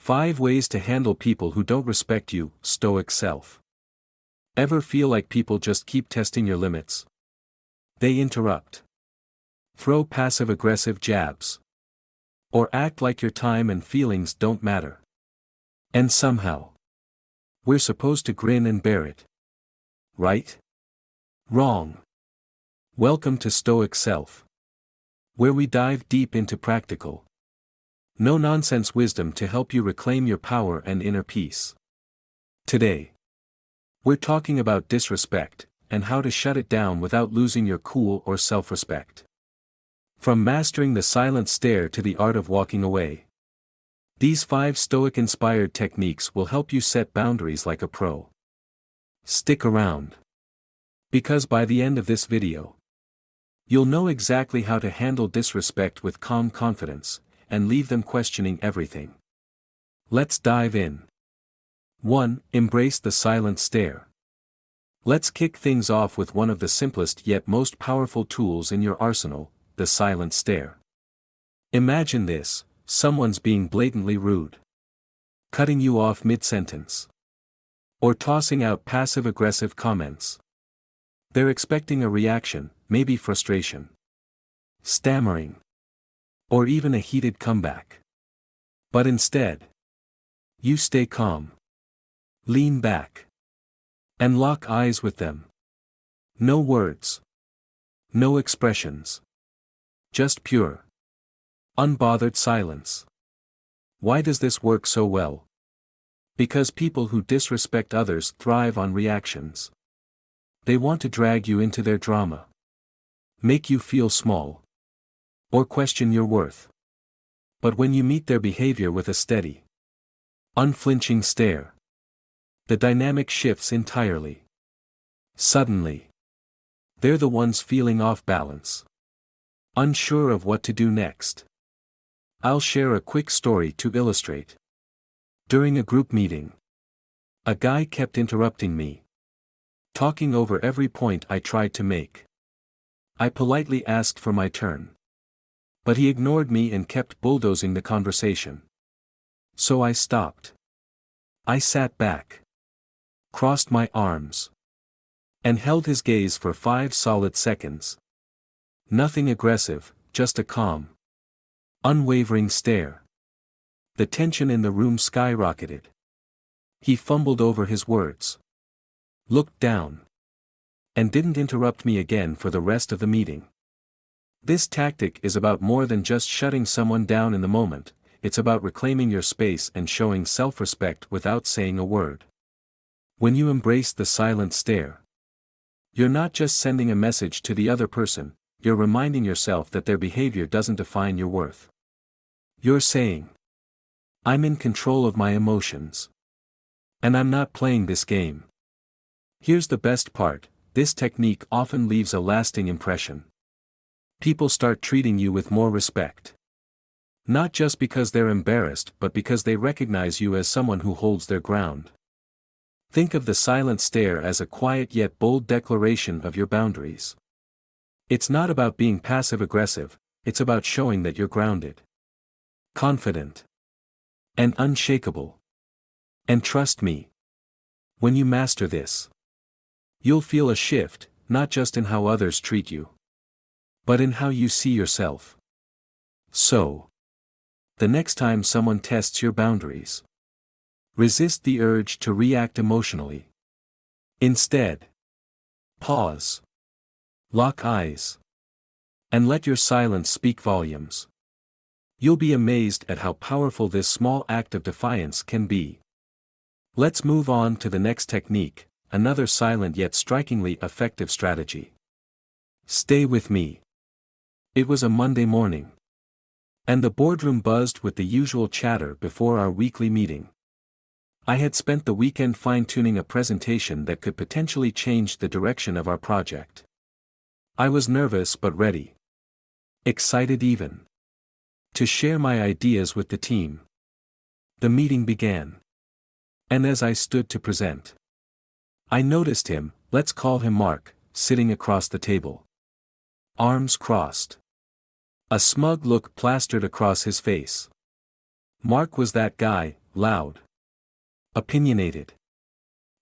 5 ways to handle people who don't respect you, Stoic self. Ever feel like people just keep testing your limits? They interrupt. Throw passive-aggressive jabs. Or act like your time and feelings don't matter. And somehow, we're supposed to grin and bear it. Right? Wrong. Welcome to Stoic Self, where we dive deep into practical, no-nonsense wisdom to help you reclaim your power and inner peace. Today, we're talking about disrespect, and how to shut it down without losing your cool or self-respect. From mastering the silent stare to the art of walking away. These 5 Stoic-inspired techniques will help you set boundaries like a pro. Stick around. Because by the end of this video, you'll know exactly how to handle disrespect with calm confidence, and leave them questioning everything. Let's dive in. 1. Embrace the silent stare. Let's kick things off with one of the simplest yet most powerful tools in your arsenal, the silent stare. Imagine this: someone's being blatantly rude, cutting you off mid-sentence, or tossing out passive-aggressive comments. They're expecting a reaction, maybe frustration, stammering, or even a heated comeback. But instead, you stay calm, lean back, and lock eyes with them. No words, no expressions. Just pure, unbothered silence. Why does this work so well? Because people who disrespect others thrive on reactions. They want to drag you into their drama, make you feel small, or question your worth. But when you meet their behavior with a steady, unflinching stare, the dynamic shifts entirely. Suddenly, they're the ones feeling off balance, unsure of what to do next. I'll share a quick story to illustrate. During a group meeting, a guy kept interrupting me, talking over every point I tried to make. I politely asked for my turn, but he ignored me and kept bulldozing the conversation. So I stopped. I sat back, crossed my arms, and held his gaze for 5 solid seconds. Nothing aggressive, just a calm, unwavering stare. The tension in the room skyrocketed. He fumbled over his words, looked down, and didn't interrupt me again for the rest of the meeting. This tactic is about more than just shutting someone down in the moment. It's about reclaiming your space and showing self-respect without saying a word. When you embrace the silent stare, you're not just sending a message to the other person, you're reminding yourself that their behavior doesn't define your worth. You're saying, I'm in control of my emotions, and I'm not playing this game. Here's the best part: this technique often leaves a lasting impression. People start treating you with more respect. Not just because they're embarrassed, but because they recognize you as someone who holds their ground. Think of the silent stare as a quiet yet bold declaration of your boundaries. It's not about being passive-aggressive, it's about showing that you're grounded, confident, and unshakable. And trust me, when you master this, you'll feel a shift, not just in how others treat you, but in how you see yourself. So, the next time someone tests your boundaries, resist the urge to react emotionally. Instead, pause, lock eyes, and let your silence speak volumes. You'll be amazed at how powerful this small act of defiance can be. Let's move on to the next technique, another silent yet strikingly effective strategy. Stay with me. It was a Monday morning, and the boardroom buzzed with the usual chatter before our weekly meeting. I had spent the weekend fine-tuning a presentation that could potentially change the direction of our project. I was nervous but ready. Excited even. To share my ideas with the team. The meeting began. And as I stood to present, I noticed him, let's call him Mark, sitting across the table. Arms crossed. A smug look plastered across his face. Mark was that guy, loud, opinionated.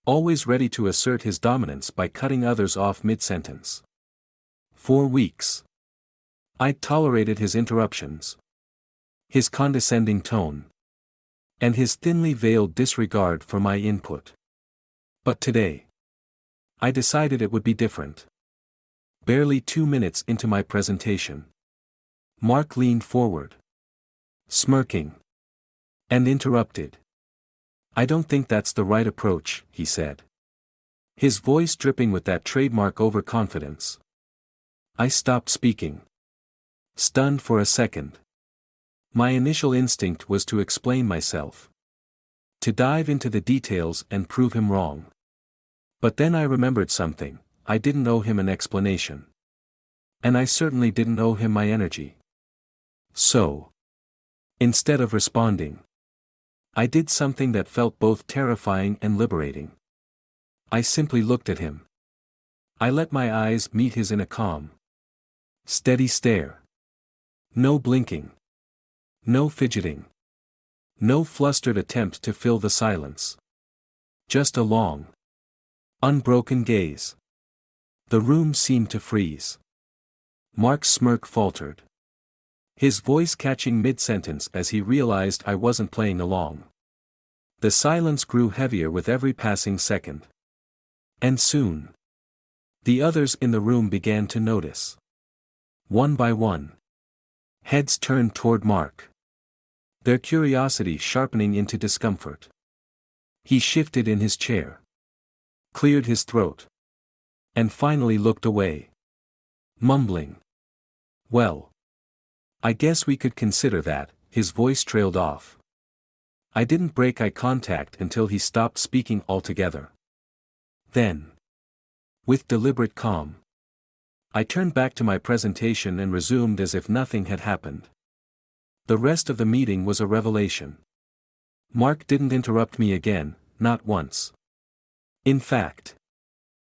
Always ready to assert his dominance by cutting others off mid-sentence. For weeks, I'd tolerated his interruptions, his condescending tone, and his thinly veiled disregard for my input. But today, I decided it would be different. Barely 2 minutes into my presentation, Mark leaned forward, smirking, and interrupted. "I don't think that's the right approach," he said, his voice dripping with that trademark overconfidence. I stopped speaking, stunned for a second. My initial instinct was to explain myself, to dive into the details and prove him wrong. But then I remembered something: I didn't owe him an explanation. And I certainly didn't owe him my energy. So, instead of responding, I did something that felt both terrifying and liberating. I simply looked at him. I let my eyes meet his in a calm, steady stare. No blinking. No fidgeting. No flustered attempt to fill the silence. Just a long, unbroken gaze. The room seemed to freeze. Mark's smirk faltered, his voice catching mid-sentence as he realized I wasn't playing along. The silence grew heavier with every passing second. And soon, the others in the room began to notice. One by one, heads turned toward Mark, their curiosity sharpening into discomfort. He shifted in his chair, cleared his throat, and finally looked away, mumbling, "Well, I guess we could consider that." His voice trailed off. I didn't break eye contact until he stopped speaking altogether. Then, with deliberate calm, I turned back to my presentation and resumed as if nothing had happened. The rest of the meeting was a revelation. Mark didn't interrupt me again, not once. In fact,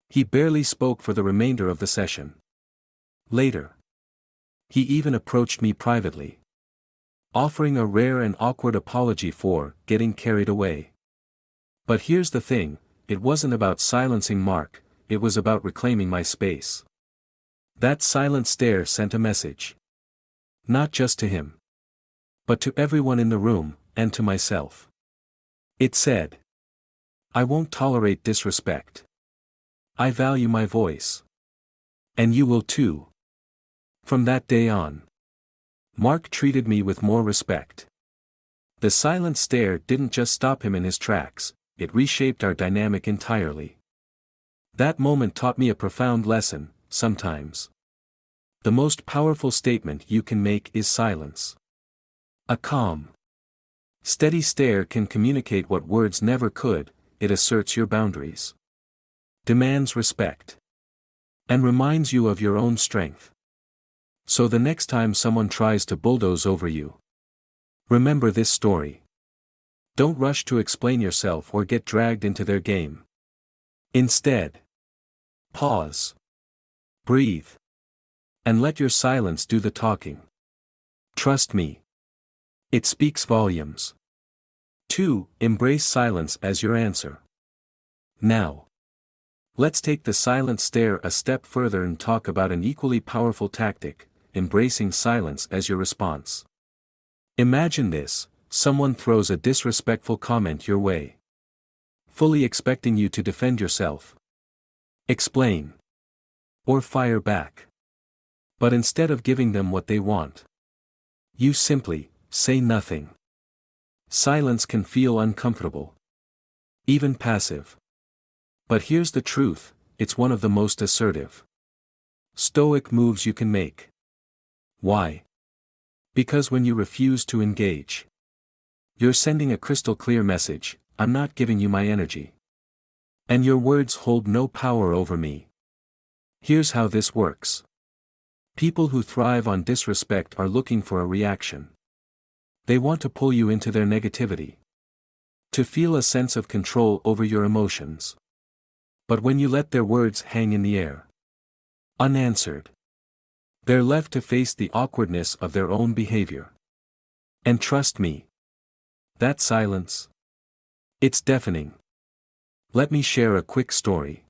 he barely spoke for the remainder of the session. Later, he even approached me privately, offering a rare and awkward apology for getting carried away. But here's the thing: it wasn't about silencing Mark, it was about reclaiming my space. That silent stare sent a message. Not just to him, but to everyone in the room, and to myself. It said, "I won't tolerate disrespect. I value my voice. And you will too." From that day on, Mark treated me with more respect. The silent stare didn't just stop him in his tracks, it reshaped our dynamic entirely. That moment taught me a profound lesson: sometimes, the most powerful statement you can make is silence. A calm, steady stare can communicate what words never could. It asserts your boundaries, demands respect, and reminds you of your own strength. So the next time someone tries to bulldoze over you, remember this story. Don't rush to explain yourself or get dragged into their game. Instead, pause, breathe, and let your silence do the talking. Trust me, it speaks volumes. 2. Embrace silence as your answer. Now, let's take the silent stare a step further and talk about an equally powerful tactic: embracing silence as your response. Imagine this: someone throws a disrespectful comment your way, fully expecting you to defend yourself, explain, or fire back. But instead of giving them what they want, you simply say nothing. Silence can feel uncomfortable, even passive. But here's the truth: it's one of the most assertive, stoic moves you can make. Why? Because when you refuse to engage, you're sending a crystal clear message: I'm not giving you my energy. And your words hold no power over me. Here's how this works. People who thrive on disrespect are looking for a reaction. They want to pull you into their negativity, to feel a sense of control over your emotions. But when you let their words hang in the air, unanswered, they're left to face the awkwardness of their own behavior. And trust me, That silence. It's deafening. Let me share a quick story.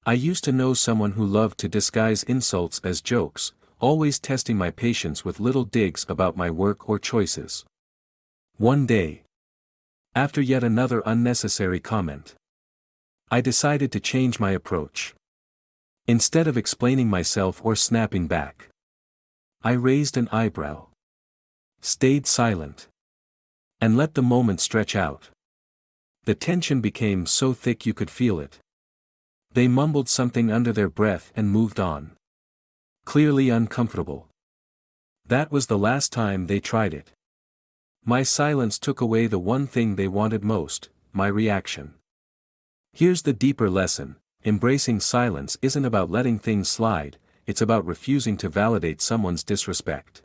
I used to know someone who loved to disguise insults as jokes, always testing my patience with little digs about my work or choices. One day, after yet another unnecessary comment, I decided to change my approach. Instead of explaining myself or snapping back, I raised an eyebrow, stayed silent, and let the moment stretch out. The tension became so thick you could feel it. They mumbled something under their breath and moved on. Clearly uncomfortable. That was the last time they tried it. My silence took away the one thing they wanted most, my reaction. Here's the deeper lesson: embracing silence isn't about letting things slide, it's about refusing to validate someone's disrespect.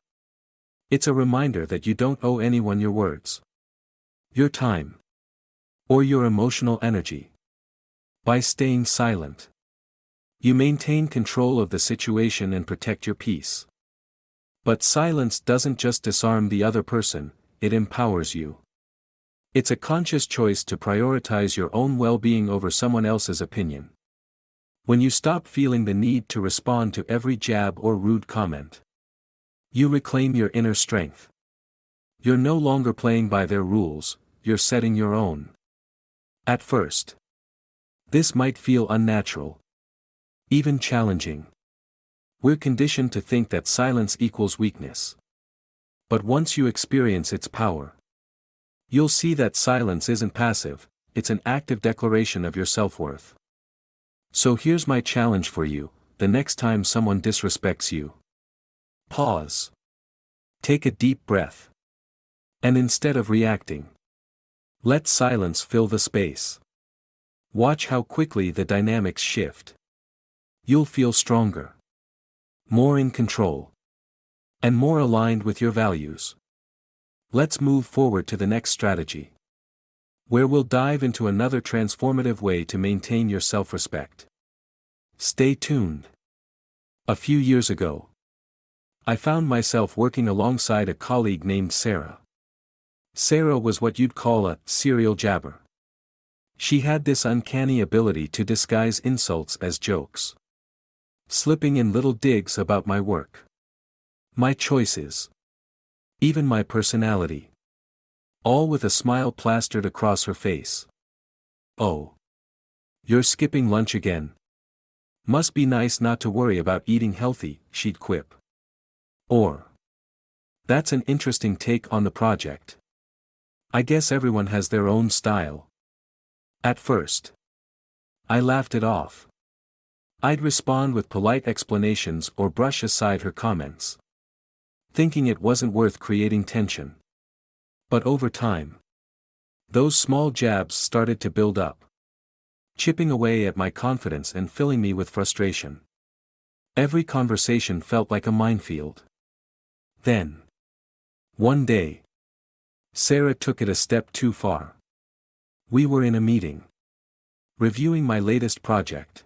It's a reminder that you don't owe anyone your words, your time, or your emotional energy. By staying silent, you maintain control of the situation and protect your peace. But silence doesn't just disarm the other person, it empowers you. It's a conscious choice to prioritize your own well-being over someone else's opinion. When you stop feeling the need to respond to every jab or rude comment, you reclaim your inner strength. You're no longer playing by their rules, you're setting your own. At first, this might feel unnatural, even challenging. We're conditioned to think that silence equals weakness. But once you experience its power, you'll see that silence isn't passive, it's an active declaration of your self-worth. So here's my challenge for you: the next time someone disrespects you, pause. Take a deep breath. And instead of reacting, let silence fill the space. Watch how quickly the dynamics shift. You'll feel stronger, more in control, and more aligned with your values. Let's move forward to the next strategy, where we'll dive into another transformative way to maintain your self-respect. Stay tuned. A few years ago, I found myself working alongside a colleague named Sarah. Sarah was what you'd call a serial jabber. She had this uncanny ability to disguise insults as jokes, slipping in little digs about my work, my choices, even my personality, all with a smile plastered across her face. "Oh, you're skipping lunch again. Must be nice not to worry about eating healthy," she'd quip. Or, "That's an interesting take on the project. I guess everyone has their own style." At first, I laughed it off. I'd respond with polite explanations or brush aside her comments, thinking it wasn't worth creating tension. But over time, those small jabs started to build up, chipping away at my confidence and filling me with frustration. Every conversation felt like a minefield. Then, one day, Sarah took it a step too far. We were in a meeting, reviewing my latest project,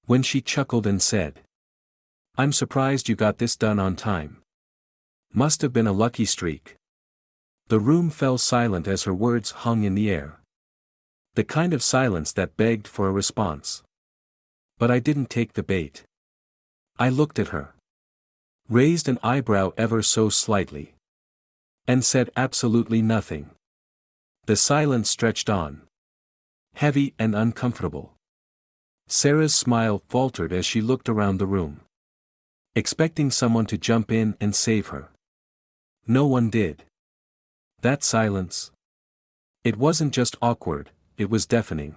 when she chuckled and said, "I'm surprised you got this done on time. Must have been a lucky streak." The room fell silent as her words hung in the air. The kind of silence that begged for a response. But I didn't take the bait. I looked at her, raised an eyebrow ever so slightly, and said absolutely nothing. The silence stretched on, heavy and uncomfortable. Sarah's smile faltered as she looked around the room, expecting someone to jump in and save her. No one did. That silence, it wasn't just awkward, it was deafening.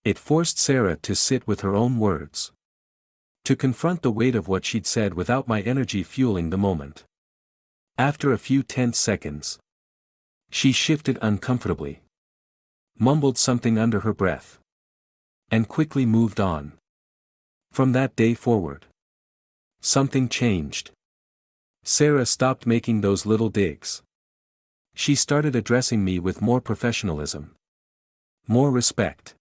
It forced Sarah to sit with her own words, to confront the weight of what she'd said without my energy fueling the moment. After a few tense seconds, she shifted uncomfortably, mumbled something under her breath, and quickly moved on. From that day forward, something changed. Sarah stopped making those little digs. She started addressing me with more professionalism, more respect.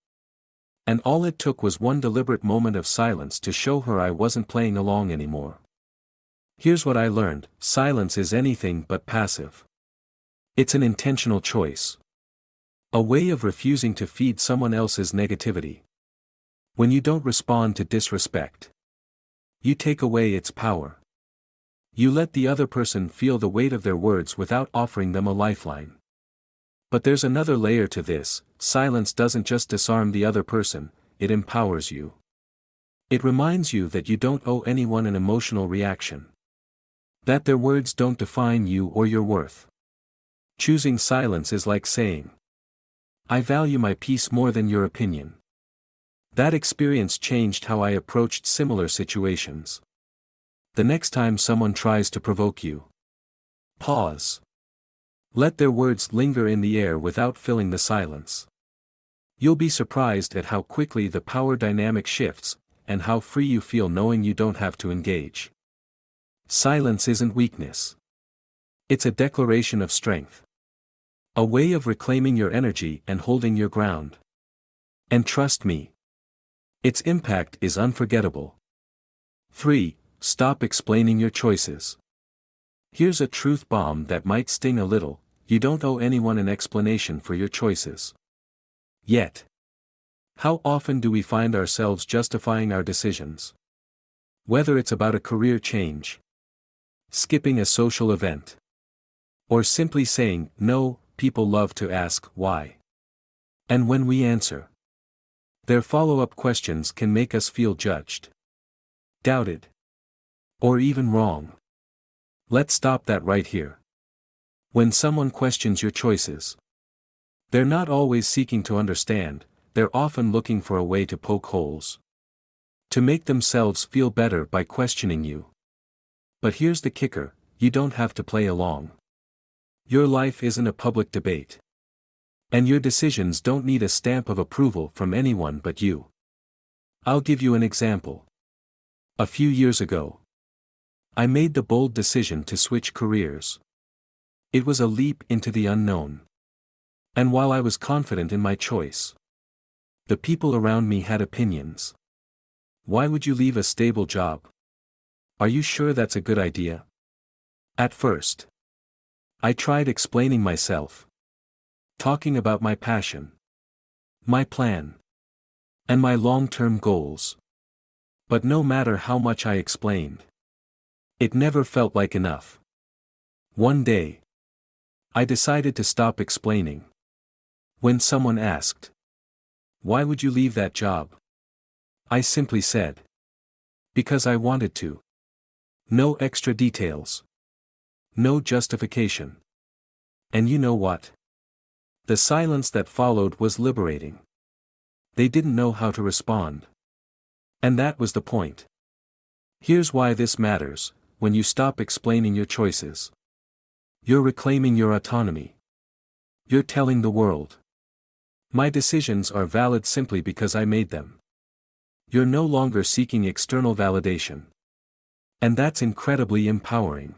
And all it took was one deliberate moment of silence to show her I wasn't playing along anymore. Here's what I learned: silence is anything but passive. It's an intentional choice. A way of refusing to feed someone else's negativity. When you don't respond to disrespect, you take away its power. You let the other person feel the weight of their words without offering them a lifeline. But there's another layer to this. Silence doesn't just disarm the other person, it empowers you. It reminds you that you don't owe anyone an emotional reaction. That their words don't define you or your worth. Choosing silence is like saying, I value my peace more than your opinion. That experience changed how I approached similar situations. The next time someone tries to provoke you, pause. Let their words linger in the air without filling the silence. You'll be surprised at how quickly the power dynamic shifts, and how free you feel knowing you don't have to engage. Silence isn't weakness. It's a declaration of strength. A way of reclaiming your energy and holding your ground. And trust me, its impact is unforgettable. 3. Stop explaining your choices. Here's a truth bomb that might sting a little: you don't owe anyone an explanation for your choices. Yet, how often do we find ourselves justifying our decisions? Whether it's about a career change, skipping a social event, or simply saying no, people love to ask why. And when we answer, their follow-up questions can make us feel judged, doubted, or even wrong. Let's stop that right here. When someone questions your choices, they're not always seeking to understand, they're often looking for a way to poke holes. To make themselves feel better by questioning you. But here's the kicker: you don't have to play along. Your life isn't a public debate. And your decisions don't need a stamp of approval from anyone but you. I'll give you an example. A few years ago, I made the bold decision to switch careers. It was a leap into the unknown. And while I was confident in my choice, the people around me had opinions. Why would you leave a stable job? Are you sure that's a good idea? At first, I tried explaining myself. Talking about my passion, my plan, and my long-term goals. But no matter how much I explained, it never felt like enough. One day, I decided to stop explaining. When someone asked, "Why would you leave that job?" I simply said, "Because I wanted to." No extra details. No justification. And you know what? The silence that followed was liberating. They didn't know how to respond. And that was the point. Here's why this matters: when you stop explaining your choices, you're reclaiming your autonomy. You're telling the world, my decisions are valid simply because I made them. You're no longer seeking external validation. And that's incredibly empowering.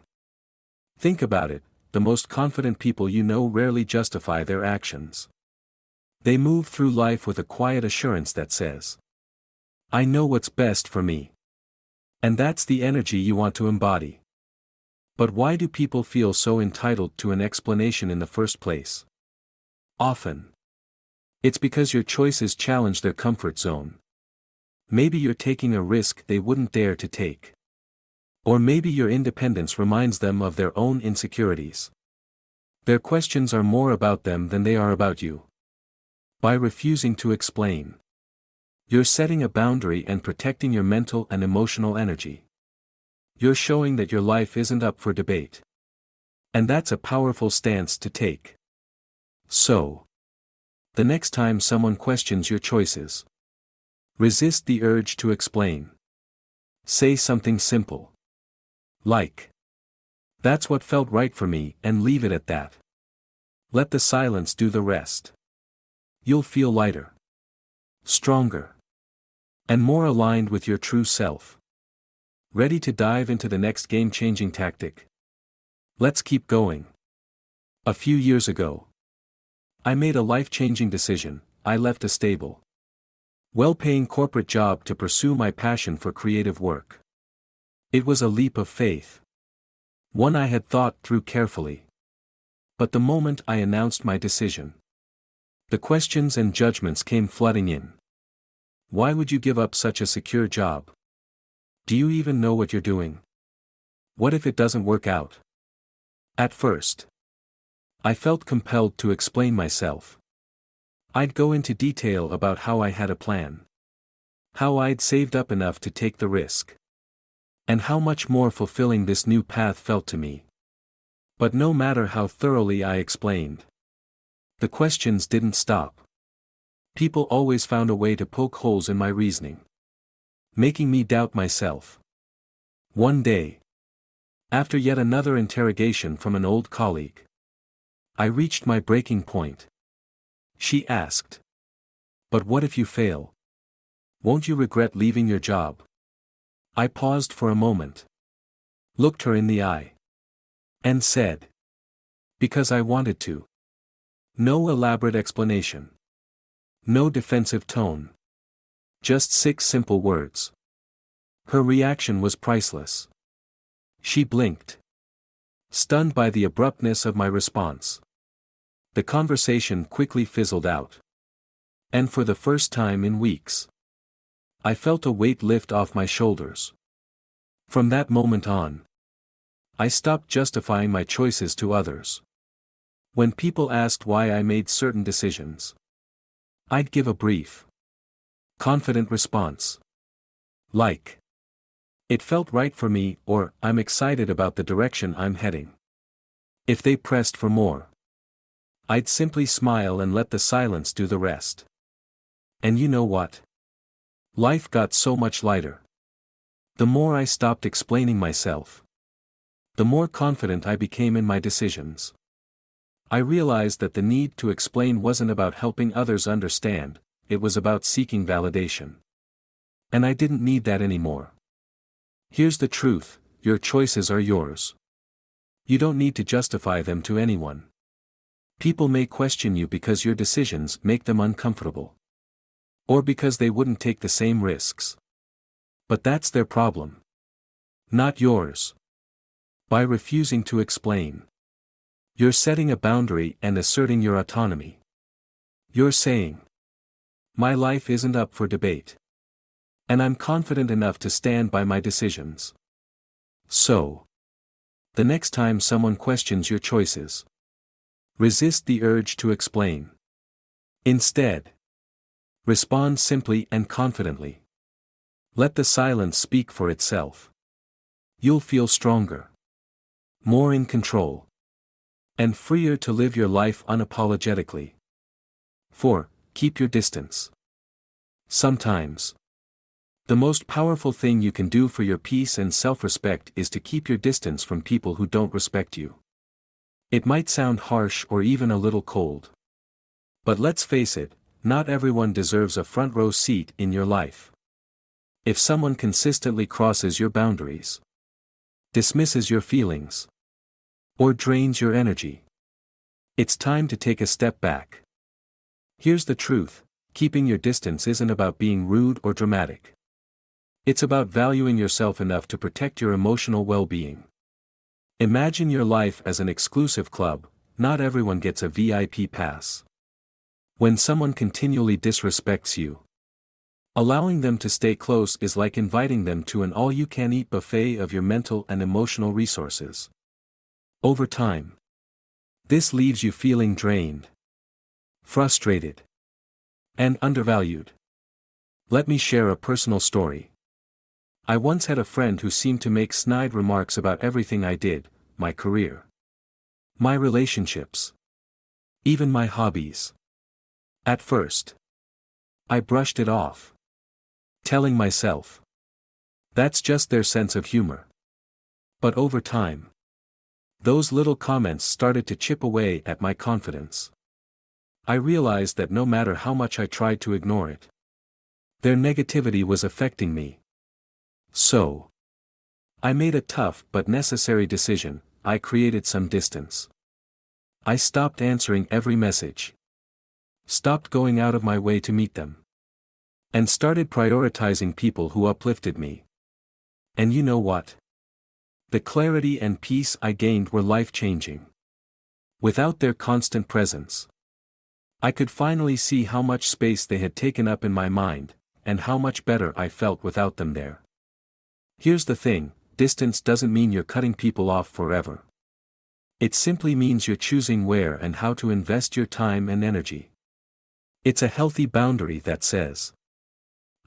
Think about it: the most confident people you know rarely justify their actions. They move through life with a quiet assurance that says, I know what's best for me. And that's the energy you want to embody. But why do people feel so entitled to an explanation in the first place? Often, it's because your choices challenge their comfort zone. Maybe you're taking a risk they wouldn't dare to take. Or maybe your independence reminds them of their own insecurities. Their questions are more about them than they are about you. By refusing to explain, you're setting a boundary and protecting your mental and emotional energy. You're showing that your life isn't up for debate. And that's a powerful stance to take. So, the next time someone questions your choices, resist the urge to explain. Say something simple. Like, that's what felt right for me, and leave it at that. Let the silence do the rest. You'll feel lighter, stronger, and more aligned with your true self. Ready to dive into the next game-changing tactic? Let's keep going. A few years ago, I made a life-changing decision. I left a stable, well-paying corporate job to pursue my passion for creative work. It was a leap of faith. One I had thought through carefully. But the moment I announced my decision, the questions and judgments came flooding in. Why would you give up such a secure job? Do you even know what you're doing? What if it doesn't work out? At first, I felt compelled to explain myself. I'd go into detail about how I had a plan, how I'd saved up enough to take the risk, and how much more fulfilling this new path felt to me. But no matter how thoroughly I explained, the questions didn't stop. People always found a way to poke holes in my reasoning, making me doubt myself. One day, after yet another interrogation from an old colleague, I reached my breaking point. She asked, "But what if you fail? Won't you regret leaving your job?" I paused for a moment, looked her in the eye, and said, "Because I wanted to." No elaborate explanation. No defensive tone. Just 6 simple words. Her reaction was priceless. She blinked, stunned by the abruptness of my response. The conversation quickly fizzled out. And for the first time in weeks, I felt a weight lift off my shoulders. From that moment on, I stopped justifying my choices to others. When people asked why I made certain decisions, I'd give a brief, confident response. Like, "It felt right for me," or "I'm excited about the direction I'm heading." If they pressed for more, I'd simply smile and let the silence do the rest. And you know what? Life got so much lighter. The more I stopped explaining myself, the more confident I became in my decisions. I realized that the need to explain wasn't about helping others understand, it was about seeking validation. And I didn't need that anymore. Here's the truth: your choices are yours. You don't need to justify them to anyone. People may question you because your decisions make them uncomfortable, or because they wouldn't take the same risks. But that's their problem, not yours. By refusing to explain, you're setting a boundary and asserting your autonomy. You're saying, "My life isn't up for debate. And I'm confident enough to stand by my decisions." So, the next time someone questions your choices, resist the urge to explain. Instead, respond simply and confidently. Let the silence speak for itself. You'll feel stronger, more in control, and freer to live your life unapologetically. 4. Keep your distance. Sometimes, the most powerful thing you can do for your peace and self-respect is to keep your distance from people who don't respect you. It might sound harsh or even a little cold. But let's face it, not everyone deserves a front row seat in your life. If someone consistently crosses your boundaries, dismisses your feelings, or drains your energy, it's time to take a step back. Here's the truth: keeping your distance isn't about being rude or dramatic. It's about valuing yourself enough to protect your emotional well-being. Imagine your life as an exclusive club. Not everyone gets a VIP pass. When someone continually disrespects you, allowing them to stay close is like inviting them to an all-you-can-eat buffet of your mental and emotional resources. Over time, this leaves you feeling drained, frustrated, and undervalued. Let me share a personal story. I once had a friend who seemed to make snide remarks about everything I did: my career, my relationships, even my hobbies. At first, I brushed it off, telling myself, that's just their sense of humor. But over time, those little comments started to chip away at my confidence. I realized that no matter how much I tried to ignore it, their negativity was affecting me. So, I made a tough but necessary decision. I created some distance. I stopped answering every message, stopped going out of my way to meet them, and started prioritizing people who uplifted me. And you know what? The clarity and peace I gained were life-changing. Without their constant presence, I could finally see how much space they had taken up in my mind, and how much better I felt without them there. Here's the thing, distance doesn't mean you're cutting people off forever. It simply means you're choosing where and how to invest your time and energy. It's a healthy boundary that says,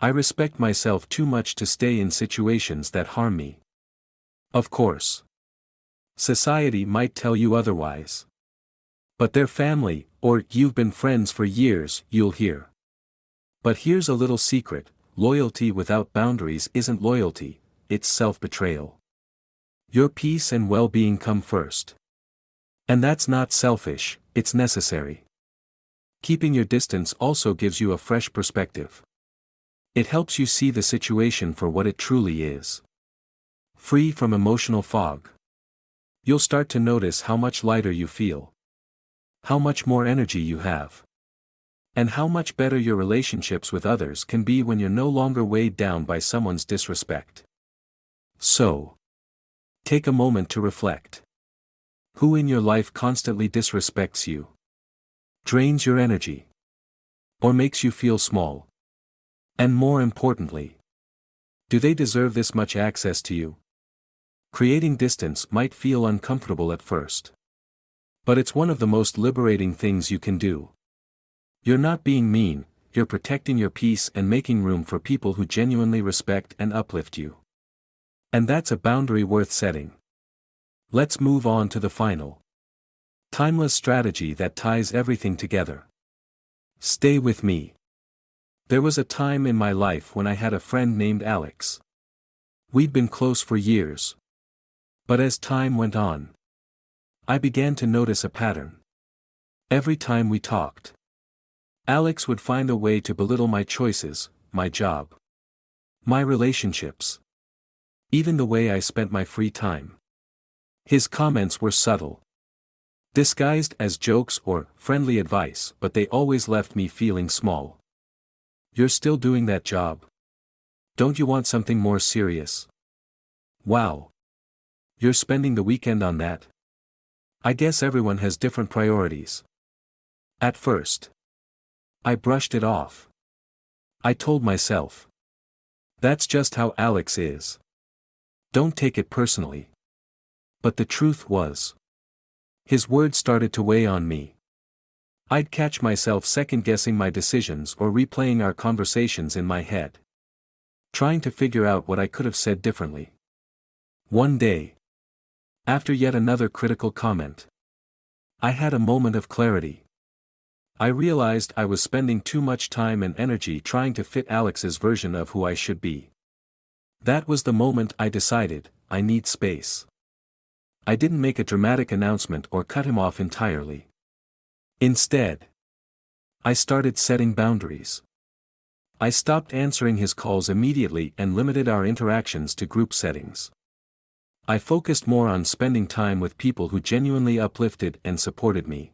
I respect myself too much to stay in situations that harm me. Of course, society might tell you otherwise. But they're family, or you've been friends for years, you'll hear. But here's a little secret, loyalty without boundaries isn't loyalty, it's self-betrayal. Your peace and well-being come first. And that's not selfish, it's necessary. Keeping your distance also gives you a fresh perspective. It helps you see the situation for what it truly is. Free from emotional fog. You'll start to notice how much lighter you feel. How much more energy you have. And how much better your relationships with others can be when you're no longer weighed down by someone's disrespect. So, take a moment to reflect. Who in your life constantly disrespects you? Drains your energy? Or makes you feel small? And more importantly, do they deserve this much access to you? Creating distance might feel uncomfortable at first. But it's one of the most liberating things you can do. You're not being mean, you're protecting your peace and making room for people who genuinely respect and uplift you. And that's a boundary worth setting. Let's move on to the final, timeless strategy that ties everything together. Stay with me. There was a time in my life when I had a friend named Alex. We'd been close for years. But as time went on, I began to notice a pattern. Every time we talked, Alex would find a way to belittle my choices, my job, my relationships, even the way I spent my free time. His comments were subtle, disguised as jokes or friendly advice, but they always left me feeling small. You're still doing that job? Don't you want something more serious? Wow. You're spending the weekend on that? I guess everyone has different priorities. At first, I brushed it off. I told myself, that's just how Alex is. Don't take it personally. But the truth was, his words started to weigh on me. I'd catch myself second-guessing my decisions or replaying our conversations in my head, trying to figure out what I could have said differently. One day, after yet another critical comment, I had a moment of clarity. I realized I was spending too much time and energy trying to fit Alex's version of who I should be. That was the moment I decided, I need space. I didn't make a dramatic announcement or cut him off entirely. Instead, I started setting boundaries. I stopped answering his calls immediately and limited our interactions to group settings. I focused more on spending time with people who genuinely uplifted and supported me.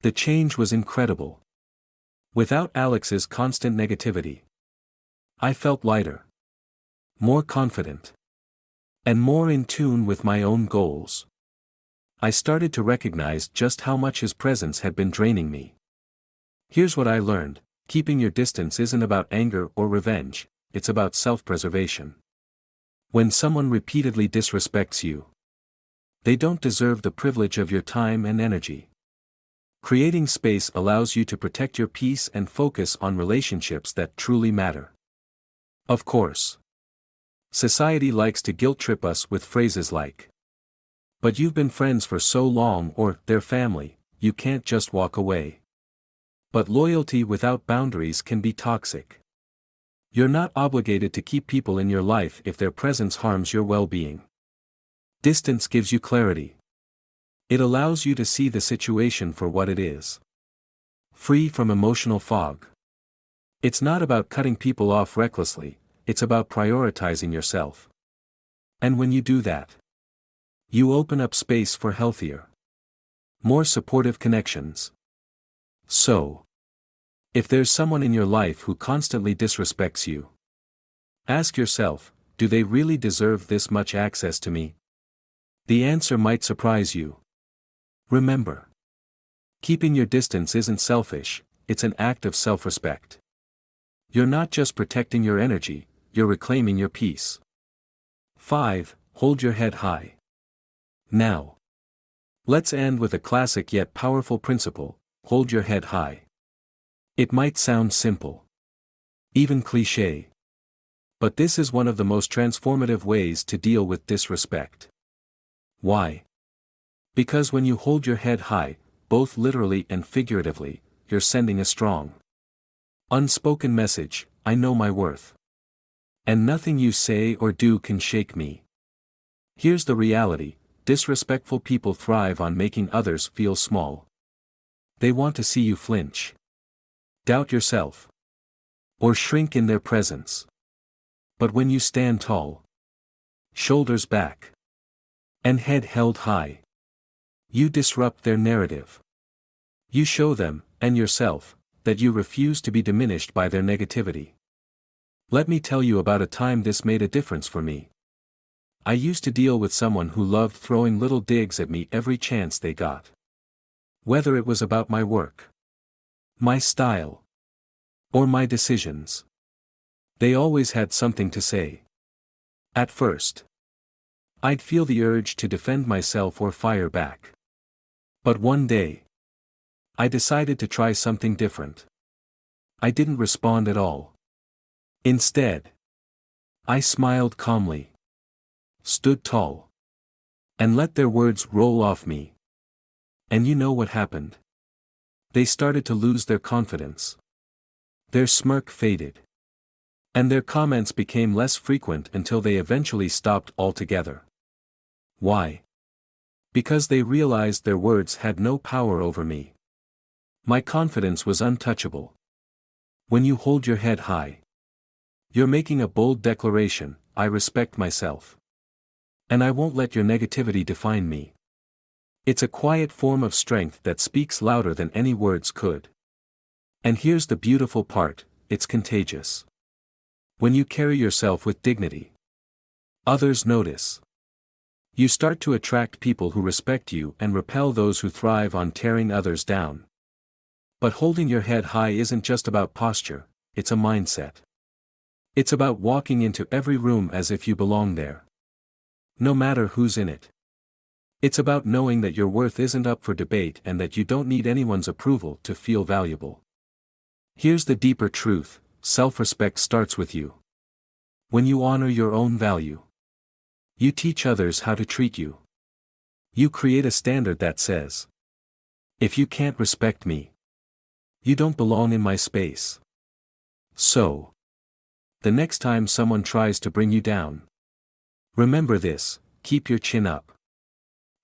The change was incredible. Without Alex's constant negativity, I felt lighter, more confident, and more in tune with my own goals. I started to recognize just how much his presence had been draining me. Here's what I learned: keeping your distance isn't about anger or revenge, it's about self-preservation. When someone repeatedly disrespects you, they don't deserve the privilege of your time and energy. Creating space allows you to protect your peace and focus on relationships that truly matter. Of course, society likes to guilt-trip us with phrases like, "But you've been friends for so long," or "They're family, you can't just walk away." But loyalty without boundaries can be toxic. You're not obligated to keep people in your life if their presence harms your well-being. Distance gives you clarity. It allows you to see the situation for what it is. Free from emotional fog. It's not about cutting people off recklessly, it's about prioritizing yourself. And when you do that, you open up space for healthier, more supportive connections. So, if there's someone in your life who constantly disrespects you, ask yourself, do they really deserve this much access to me? The answer might surprise you. Remember, keeping your distance isn't selfish, it's an act of self-respect. You're not just protecting your energy, you're reclaiming your peace. 5. Hold your head high. Now, let's end with a classic yet powerful principle: hold your head high. It might sound simple, even cliché, but this is one of the most transformative ways to deal with disrespect. Why? Because when you hold your head high, both literally and figuratively, you're sending a strong, unspoken message: I know my worth. And nothing you say or do can shake me. Here's the reality: disrespectful people thrive on making others feel small. They want to see you flinch, doubt yourself, or shrink in their presence. But when you stand tall, shoulders back, and head held high, you disrupt their narrative. You show them, and yourself, that you refuse to be diminished by their negativity. Let me tell you about a time this made a difference for me. I used to deal with someone who loved throwing little digs at me every chance they got. Whether it was about my work, my style, or my decisions, they always had something to say. At first, I'd feel the urge to defend myself or fire back. But one day, I decided to try something different. I didn't respond at all. Instead, I smiled calmly, stood tall, and let their words roll off me. And you know what happened? They started to lose their confidence. Their smirk faded, and their comments became less frequent until they eventually stopped altogether. Why? Because they realized their words had no power over me. My confidence was untouchable. When you hold your head high, you're making a bold declaration: I respect myself. And I won't let your negativity define me. It's a quiet form of strength that speaks louder than any words could. And here's the beautiful part: it's contagious. When you carry yourself with dignity, others notice. You start to attract people who respect you and repel those who thrive on tearing others down. But holding your head high isn't just about posture, it's a mindset. It's about walking into every room as if you belong there, no matter who's in it. It's about knowing that your worth isn't up for debate and that you don't need anyone's approval to feel valuable. Here's the deeper truth: self-respect starts with you. When you honor your own value, you teach others how to treat you. You create a standard that says, if you can't respect me, you don't belong in my space. So, the next time someone tries to bring you down, remember this: keep your chin up,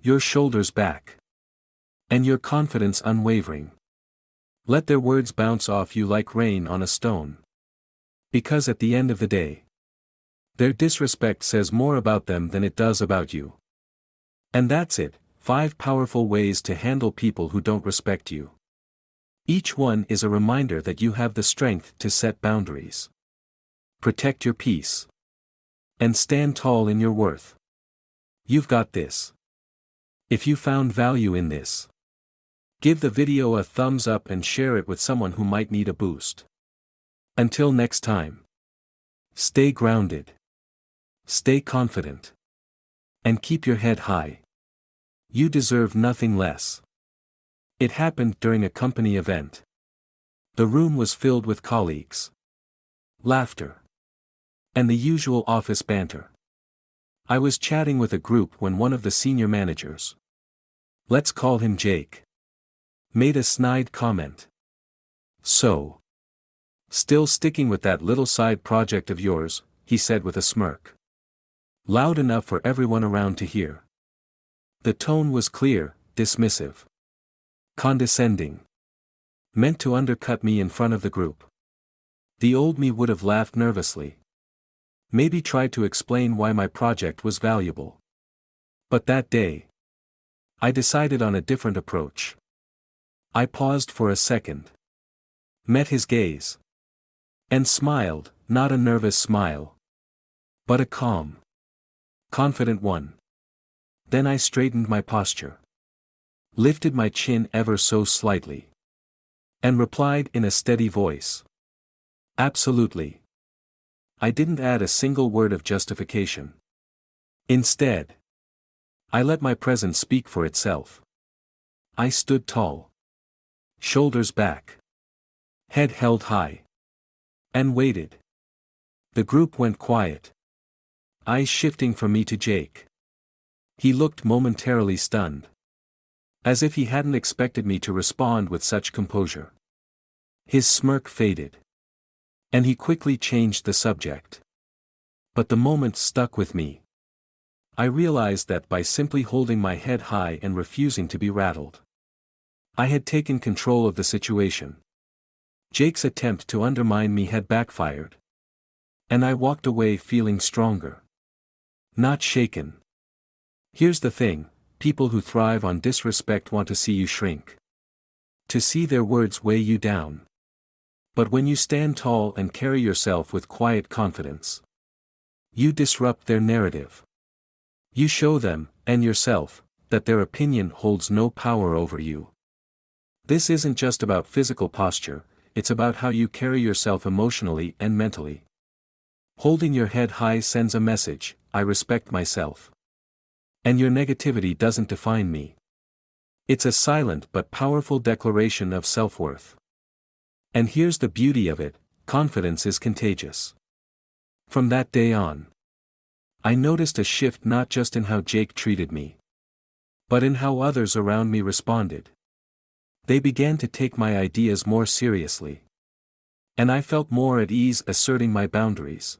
your shoulders back, and your confidence unwavering. Let their words bounce off you like rain on a stone. Because at the end of the day, their disrespect says more about them than it does about you. And that's it: 5 powerful ways to handle people who don't respect you. Each one is a reminder that you have the strength to set boundaries, protect your peace, and stand tall in your worth. You've got this. If you found value in this, give the video a thumbs up and share it with someone who might need a boost. Until next time, stay grounded, stay confident, and keep your head high. You deserve nothing less. It happened during a company event. The room was filled with colleagues, laughter, and the usual office banter. I was chatting with a group when one of the senior managers, let's call him Jake, made a snide comment. So, still sticking with that little side project of yours, he said with a smirk, loud enough for everyone around to hear. The tone was clear, dismissive, condescending, meant to undercut me in front of the group. The old me would have laughed nervously, maybe tried to explain why my project was valuable. But that day, I decided on a different approach. I paused for a second, met his gaze, and smiled, not a nervous smile, but a calm, confident one. Then I straightened my posture, lifted my chin ever so slightly, and replied in a steady voice. Absolutely. I didn't add a single word of justification. Instead, I let my presence speak for itself. I stood tall, shoulders back, head held high, and waited. The group went quiet, eyes shifting from me to Jake. He looked momentarily stunned, as if he hadn't expected me to respond with such composure. His smirk faded, and he quickly changed the subject. But the moment stuck with me. I realized that by simply holding my head high and refusing to be rattled, I had taken control of the situation. Jake's attempt to undermine me had backfired, and I walked away feeling stronger, not shaken. Here's the thing, people who thrive on disrespect want to see you shrink, to see their words weigh you down. But when you stand tall and carry yourself with quiet confidence, you disrupt their narrative. You show them, and yourself, that their opinion holds no power over you. This isn't just about physical posture, it's about how you carry yourself emotionally and mentally. Holding your head high sends a message: I respect myself. And your negativity doesn't define me. It's a silent but powerful declaration of self-worth. And here's the beauty of it, confidence is contagious. From that day on, I noticed a shift not just in how Jake treated me, but in how others around me responded. They began to take my ideas more seriously, and I felt more at ease asserting my boundaries.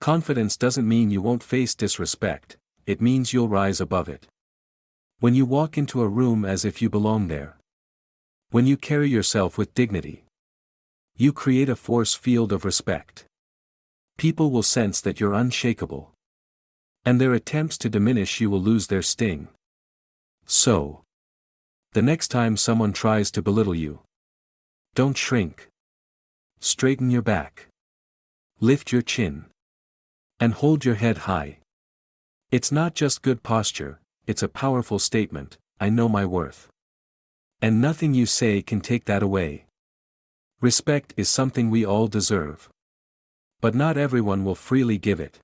Confidence doesn't mean you won't face disrespect, it means you'll rise above it. When you walk into a room as if you belong there, when you carry yourself with dignity, you create a force field of respect. People will sense that you're unshakable, and their attempts to diminish you will lose their sting. So, the next time someone tries to belittle you, don't shrink. Straighten your back, lift your chin, and hold your head high. It's not just good posture, it's a powerful statement: I know my worth. And nothing you say can take that away. Respect is something we all deserve, but not everyone will freely give it.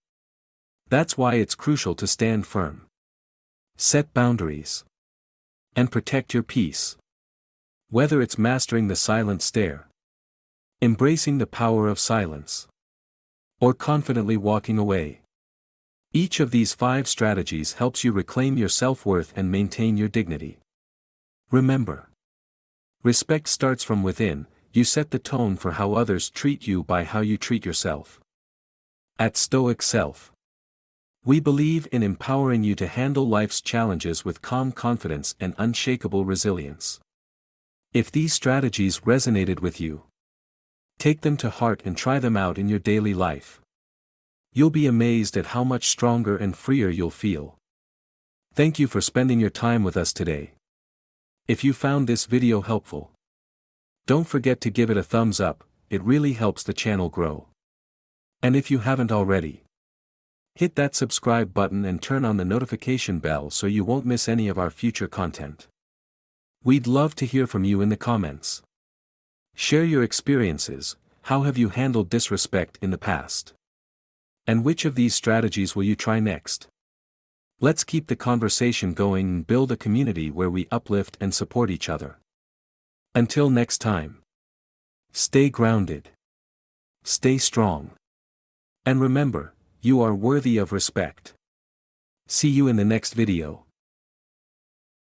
That's why it's crucial to stand firm, set boundaries, and protect your peace. Whether it's mastering the silent stare, embracing the power of silence, or confidently walking away, each of these 5 strategies helps you reclaim your self-worth and maintain your dignity. Remember, respect starts from within. You set the tone for how others treat you by how you treat yourself. At Stoic Self, we believe in empowering you to handle life's challenges with calm confidence and unshakable resilience. If these strategies resonated with you, take them to heart and try them out in your daily life. You'll be amazed at how much stronger and freer you'll feel. Thank you for spending your time with us today. If you found this video helpful, don't forget to give it a thumbs up, it really helps the channel grow. And if you haven't already, hit that subscribe button and turn on the notification bell so you won't miss any of our future content. We'd love to hear from you in the comments. Share your experiences. How have you handled disrespect in the past? And which of these strategies will you try next? Let's keep the conversation going and build a community where we uplift and support each other. Until next time, stay grounded, stay strong, and remember, you are worthy of respect. See you in the next video.